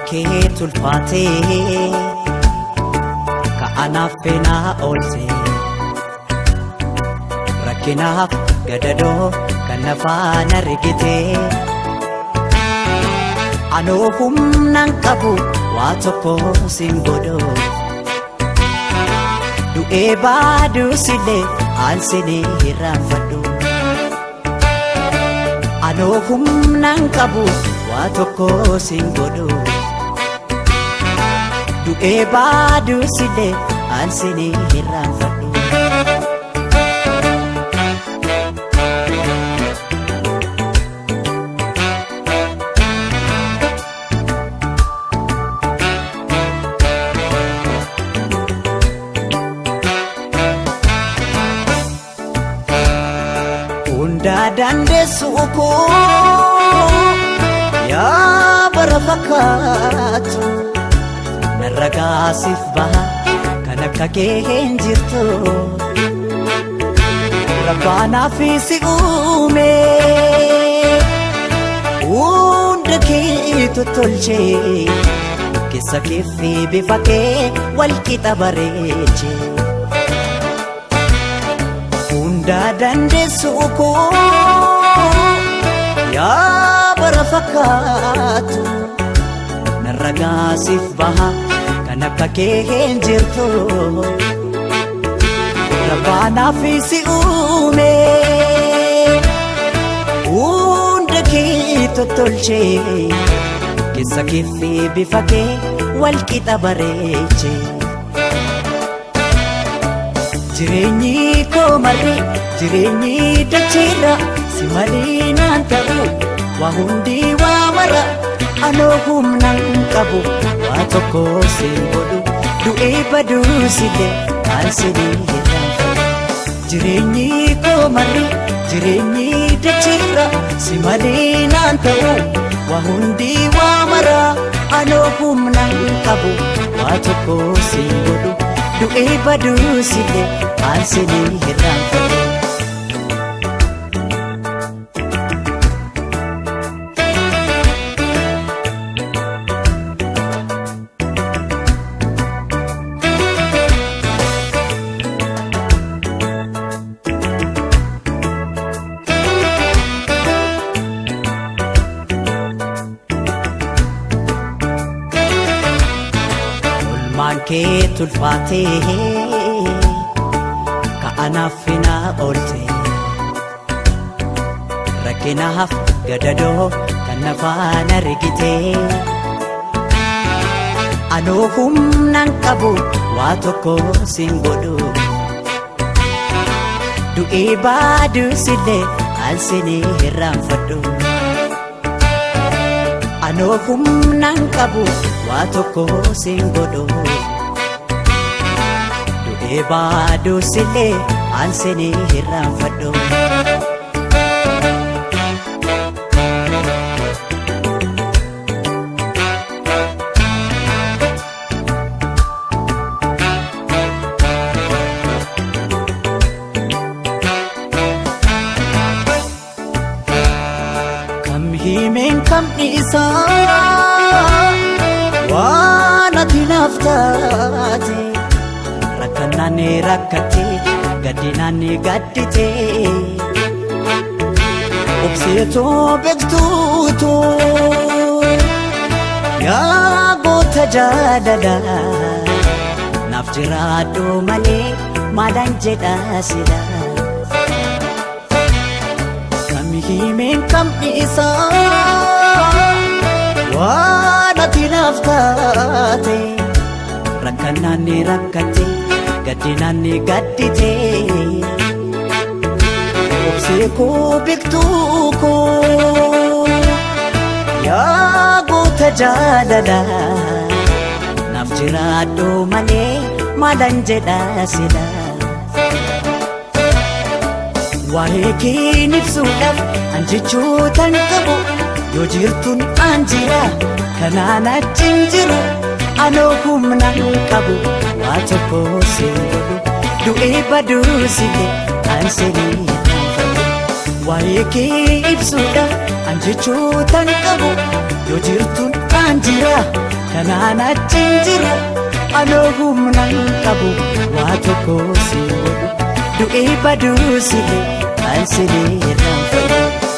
kee tulfaatee ka'anaaf feenaa oolte rakkinaaf gadadoo kan nafaan argitee anoo humnaan qabu waa tokko sin godhoo du'ee baaduu sillee aansinii hirraanfadhu anoo humnaan qabu waa tokko sin godhoo du'ee baaduu sillee aansinii hirraanfadhu dandeessuu koo yaa bara fakkaatu narra gaasiif baha kan akka kee hin jirtu rabbaanaaf si uume hunda kee tottolchee keessa keefi bifa kee walqixa bareeche dandeessuu koo yaa bara fakkaatu narra gaasiif baha kan akka kee hin jirtu rabbaanaaf si uume hunda kee tottolchee keessa keefi bifa kee walqixa bareeche jireenyi koo marri jireenyi dachiirra si malee naan ta'u waa hundi waa mara anoo humnaan qabu waa tokko sin godhu du'ee baduu sillee aansinii hirraanfadhu jireenyi koo marri jireenyi dachiirra si malee naan ta'u waa hundi waa mara anoo humnaan qabu waa tokko sin godhu du'ee baduu sillee aansinii hirraanfadhu kee tulfaatee ka'anaaf feenaa oolte rakkinaaf gadadoo kan nafaan argitee anoo humnaan qabu waa tokko sin godhu du'ee baaduu sillee aansinii hirraanfadhu anoo humnaan qabu waa tokko sin godhu du'ee baaduu sillee aansinii hirraanfadhu kam himeen kam dhiisaa waan ati naaf taate rakkannaani rakkate gaddinaani gaddite obseetoo beektuutu yaa goota jaalala naaf jiraadhu malee maalaan jedha sila kam himeen kam dhiisaa waan ati naaf taate rakkannaani rakkate gaddinaani gaddite obsee koo beektuu koo yaa goota jaalala naaf jiraadhu malee maalaan jedha sila waa'ee kee ibsuudhaaf an jechootan qabu yoo jirtuun an jira kanaan achiin jiru anoo humnaan qabu waa tokko sin godhu du'ee baduu sillee aansinii hirraanfadhu waa'ee kee ibsuudhaaf an jechootan qabu yoo jirtuun an jira kanaan achiin jiru anoo humnaan qabu waa tokko si godhu du'ee baduu silee an silee irraan fayyadu.